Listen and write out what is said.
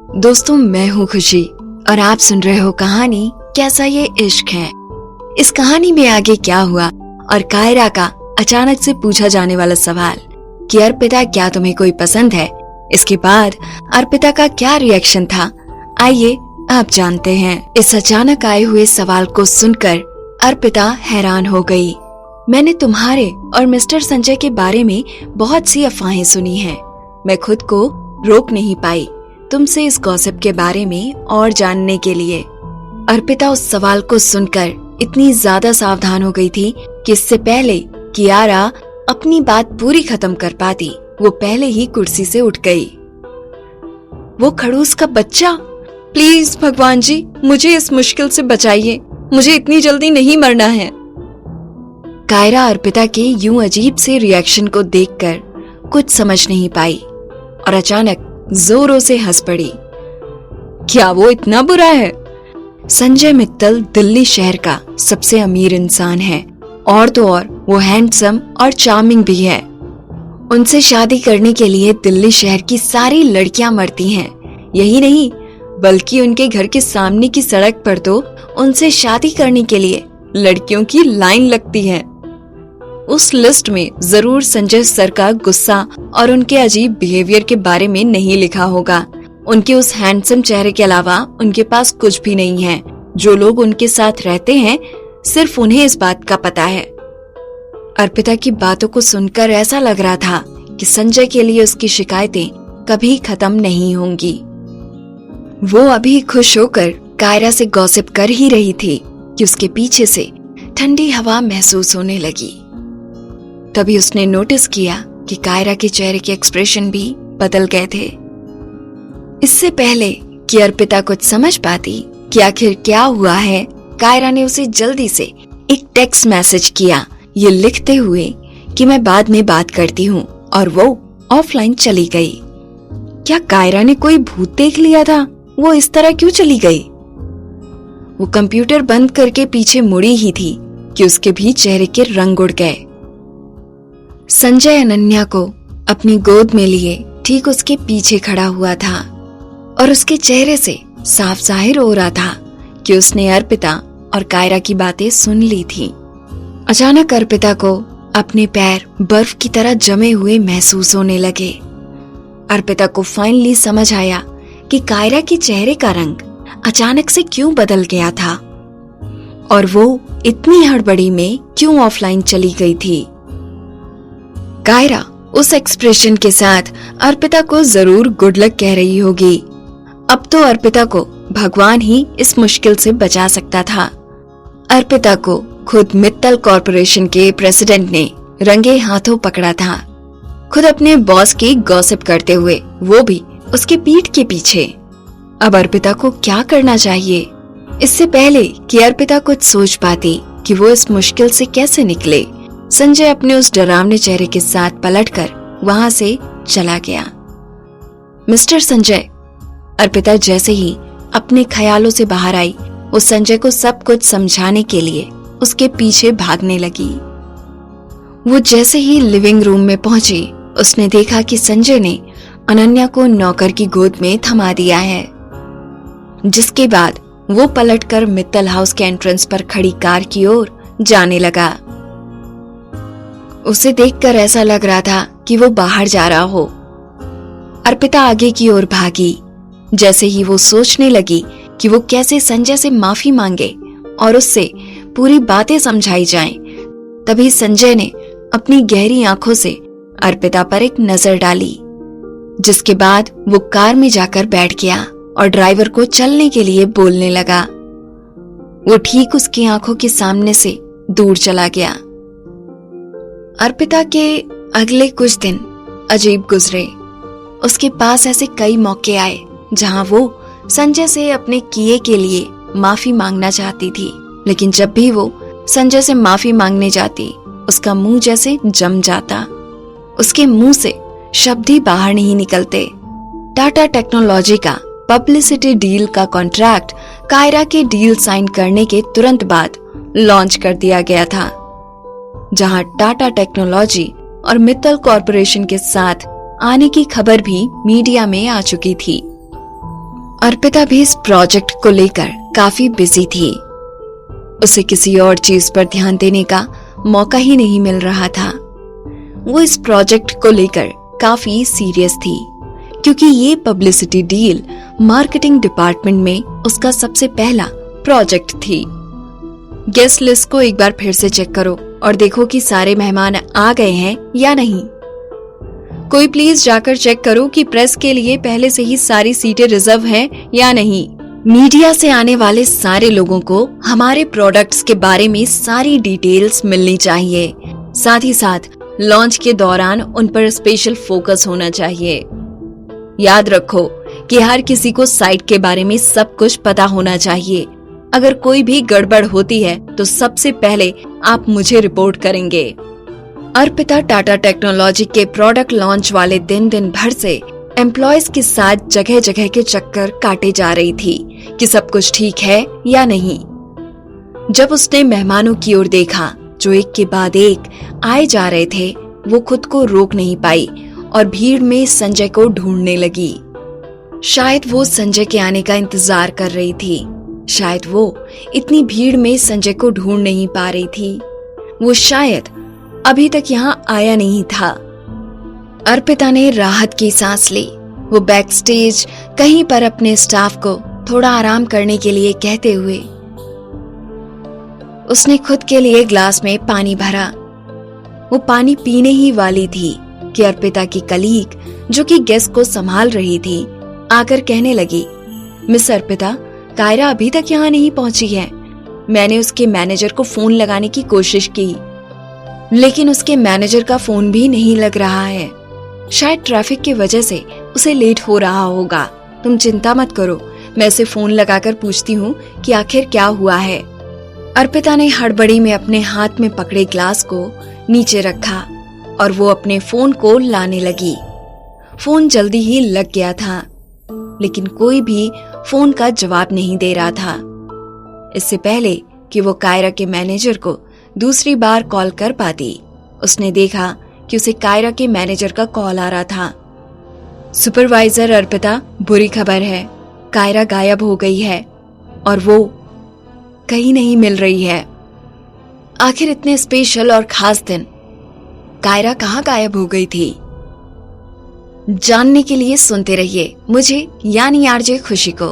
दोस्तों, मैं हूँ खुशी और आप सुन रहे हो कहानी कैसा ये इश्क है। इस कहानी में आगे क्या हुआ और कायरा का अचानक से पूछा जाने वाला सवाल कि अर्पिता क्या तुम्हें कोई पसंद है, इसके बाद अर्पिता का क्या रिएक्शन था, आइए आप जानते हैं। इस अचानक आए हुए सवाल को सुनकर अर्पिता हैरान हो गई। मैंने तुम्हारे और मिस्टर संजय के बारे में बहुत सी अफवाहें सुनी हैं। मैं खुद को रोक नहीं पाई तुमसे इस गॉसिप के बारे में और जानने के लिए। अर्पिता उस सवाल को सुनकर इतनी ज्यादा सावधान हो गई थी कि इससे पहले कियारा अपनी बात पूरी खत्म कर पाती, वो पहले ही कुर्सी से उठ गई। वो खड़ूस का बच्चा, प्लीज भगवान जी मुझे इस मुश्किल से बचाइए, मुझे इतनी जल्दी नहीं मरना है। कायरा अर्पिता के यूं अजीब से रिएक्शन को देखकर कुछ समझ नहीं पाई और अचानक जोरों से हंस पड़ी। क्या वो इतना बुरा है? संजय मित्तल दिल्ली शहर का सबसे अमीर इंसान है और तो और वो हैंडसम और चार्मिंग भी है। उनसे शादी करने के लिए दिल्ली शहर की सारी लड़कियां मरती हैं। यही नहीं बल्कि उनके घर के सामने की सड़क पर तो उनसे शादी करने के लिए लड़कियों की लाइन लगती है। उस लिस्ट में जरूर संजय सर का गुस्सा और उनके अजीब बिहेवियर के बारे में नहीं लिखा होगा। उनके उस हैंडसम चेहरे के अलावा उनके पास कुछ भी नहीं है। जो लोग उनके साथ रहते हैं सिर्फ उन्हें इस बात का पता है। अर्पिता की बातों को सुनकर ऐसा लग रहा था कि संजय के लिए उसकी शिकायतें कभी खत्म नहीं होंगी। वो अभी खुश होकर कायरा से गॉसिप कर ही रही थी कि उसके पीछे से ठंडी हवा महसूस होने लगी। तभी उसने नोटिस किया कि कायरा के चेहरे के एक्सप्रेशन भी बदल गए थे। इससे पहले कि अर्पिता कुछ समझ पाती कि आखिर क्या हुआ है, कायरा ने उसे जल्दी से एक टेक्स्ट मैसेज किया, ये लिखते हुए कि मैं बाद में बात करती हूँ, और वो ऑफलाइन चली गई। क्या कायरा ने कोई भूत देख लिया था? वो इस तरह क्यों चली गई? वो कंप्यूटर बंद करके पीछे मुड़ी ही थी कि उसके भी चेहरे के रंग उड़ गए। संजय अनन्या को अपनी गोद में लिए ठीक उसके पीछे खड़ा हुआ था और उसके चेहरे से साफ जाहिर हो रहा था कि उसने अर्पिता और कायरा की बातें सुन ली थी। अचानक अर्पिता को अपने पैर बर्फ की तरह जमे हुए महसूस होने लगे। अर्पिता को फाइनली समझ आया कि कायरा के चेहरे का रंग अचानक से क्यों बदल गया था और वो इतनी हड़बड़ी में क्यों ऑफलाइन चली गई थी। कायरा उस एक्सप्रेशन के साथ अर्पिता को जरूर गुड लक कह रही होगी। अब तो अर्पिता को भगवान ही इस मुश्किल से बचा सकता था। अर्पिता को खुद मित्तल कॉरपोरेशन के प्रेसिडेंट ने रंगे हाथों पकड़ा था, खुद अपने बॉस की गॉसिप करते हुए, वो भी उसके पीठ के पीछे। अब अर्पिता को क्या करना चाहिए? इससे पहले कि अर्पिता कुछ सोच पाती कि वो इस मुश्किल से कैसे निकले, संजय अपने उस डरावने चेहरे के साथ पलटकर वहां से चला गया। मिस्टर संजय। अर्पिता जैसे ही अपने ख्यालों से बाहर आई, वो संजय को सब कुछ समझाने के लिए उसके पीछे भागने लगी। वो जैसे ही लिविंग रूम में पहुंची, उसने देखा कि संजय ने अनन्या को नौकर की गोद में थमा दिया है, जिसके बाद वो पलटकर मित्तल हाउस के एंट्रेंस पर खड़ी कार की ओर जाने लगा। उसे देखकर ऐसा लग रहा था कि वो बाहर जा रहा हो। अर्पिता आगे की ओर भागी। जैसे ही वो सोचने लगी कि वो कैसे संजय से माफी मांगे और उससे पूरी बातें समझाई जाएं, तभी संजय ने अपनी गहरी आंखों से अर्पिता पर एक नजर डाली, जिसके बाद वो कार में जाकर बैठ गया और ड्राइवर को चलने के लिए बोलने लगा। वो ठीक उसकी आंखों के सामने से दूर चला गया। अर्पिता के अगले कुछ दिन अजीब गुजरे। उसके पास ऐसे कई मौके आए जहां वो संजय से अपने किए के लिए माफी मांगना चाहती थी, लेकिन जब भी वो संजय से माफी मांगने जाती, उसका मुंह जैसे जम जाता। उसके मुंह से शब्द ही बाहर नहीं निकलते। टाटा टेक्नोलॉजी का पब्लिसिटी डील का कॉन्ट्रैक्ट कायरा के डील साइन करने के तुरंत बाद लॉन्च कर दिया गया था, जहां टाटा टेक्नोलॉजी और मित्तल कॉरपोरेशन के साथ आने की खबर भी मीडिया में आ चुकी थी। अर्पिता भी इस प्रोजेक्ट को लेकर काफी बिजी थी। उसे किसी और चीज पर ध्यान देने का मौका ही नहीं मिल रहा था। वो इस प्रोजेक्ट को लेकर काफी सीरियस थी, क्योंकि ये पब्लिसिटी डील मार्केटिंग डिपार्टमेंट में उसका सबसे पहला प्रोजेक्ट थी। गेस्ट लिस्ट को एक बार फिर से चेक करो और देखो कि सारे मेहमान आ गए हैं या नहीं। कोई प्लीज जाकर चेक करो कि प्रेस के लिए पहले से ही सारी सीटें रिजर्व हैं या नहीं। मीडिया से आने वाले सारे लोगों को हमारे प्रोडक्ट्स के बारे में सारी डिटेल्स मिलनी चाहिए। साथ ही साथ लॉन्च के दौरान उन पर स्पेशल फोकस होना चाहिए। याद रखो कि हर किसी को साइट के बारे में सब कुछ पता होना चाहिए। अगर कोई भी गड़बड़ होती है तो सबसे पहले आप मुझे रिपोर्ट करेंगे। अर्पिता टाटा टेक्नोलॉजी के प्रोडक्ट लॉन्च वाले दिन भर से एम्प्लॉयज के साथ जगह जगह के चक्कर काटे जा रही थी कि सब कुछ ठीक है या नहीं। जब उसने मेहमानों की ओर देखा जो एक के बाद एक आए जा रहे थे, वो खुद को रोक नहीं पाई और भीड़ में संजय को ढूंढने लगी। शायद वो संजय के आने का इंतजार कर रही थी। शायद वो इतनी भीड़ में संजय को ढूंढ नहीं पा रही थी। वो शायद अभी तक यहाँ आया नहीं था। अर्पिता ने राहत की सांस ली। वो बैक स्टेज कहीं पर अपने स्टाफ को थोड़ा आराम करने के लिए कहते हुए उसने खुद के लिए ग्लास में पानी भरा। वो पानी पीने ही वाली थी कि अर्पिता की कलीग, जो कि गेस्ट को संभाल रही थी, आकर कहने लगी, मिस अर्पिता, कायरा अभी तक यहाँ नहीं पहुंची है। मैंने उसके मैनेजर को फोन लगाने की कोशिश की, लेकिन उसके मैनेजर का फोन भी नहीं लग रहा है। शायद ट्रैफिक की वजह से उसे लेट हो रहा होगा। तुम चिंता मत करो, मैं उसे फोन लगाकर पूछती हूँ कि आखिर क्या हुआ है। अर्पिता ने हड़बड़ी में अपने हाथ में पकड़े ग्लास को नीचे रखा और वो अपने फोन को लाने लगी। फोन जल्दी ही लग गया था, लेकिन कोई भी फोन का जवाब नहीं दे रहा था। इससे पहले कि वो कायरा के मैनेजर को दूसरी बार कॉल कर पाती, उसने देखा कि उसे कायरा के मैनेजर का कॉल आ रहा था। सुपरवाइजर अर्पिता, बुरी खबर है, कायरा गायब हो गई है और वो कहीं नहीं मिल रही है। आखिर इतने स्पेशल और खास दिन कायरा कहाँ गायब हो गई थी? जानने के लिए सुनते रहिए मुझे यानी आरजे खुशी को।